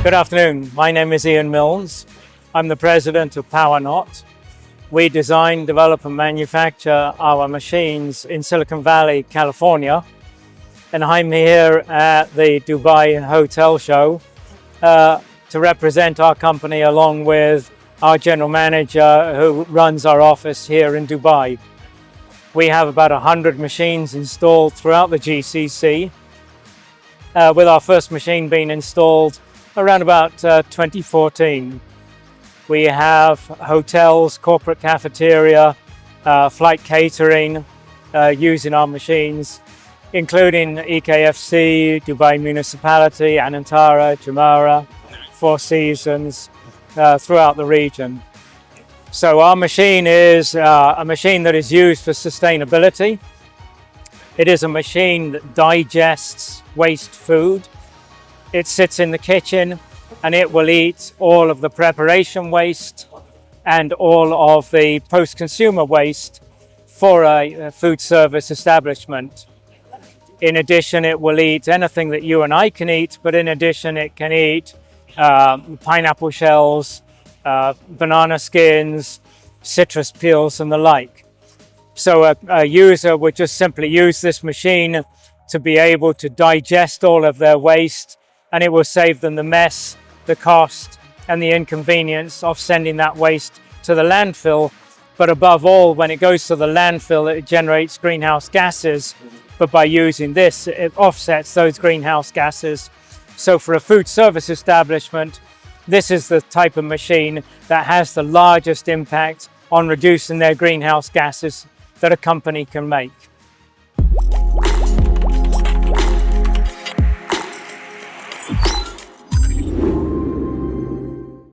Good afternoon. My name is Iain Milnes. I'm the president of Power Knot. We design, develop and manufacture our machines in Silicon Valley, California. And I'm here at the Dubai Hotel Show to represent our company along with our general manager who runs our office here in Dubai. We have about 100 machines installed throughout the GCC, with our first machine being installed around about 2014. We have hotels, corporate cafeteria, flight catering using our machines, including EKFC, Dubai Municipality, Anantara, Jumeirah, Four Seasons, throughout the region. So our machine is a machine that is used for sustainability. It is a machine that digests waste food. It sits in the kitchen and it will eat all of the preparation waste and all of the post-consumer waste for a food service establishment. In addition, it will eat anything that you and I can eat, but in addition, it can eat pineapple shells, banana skins, citrus peels and the like. So a user would just simply use this machine to be able to digest all of their waste, and it will save them the mess, the cost and the inconvenience of sending that waste to the landfill. But above all, when it goes to the landfill, it generates greenhouse gases, but by using this, it offsets those greenhouse gases. So for a food service establishment, this is the type of machine that has the largest impact on reducing their greenhouse gases that a company can make.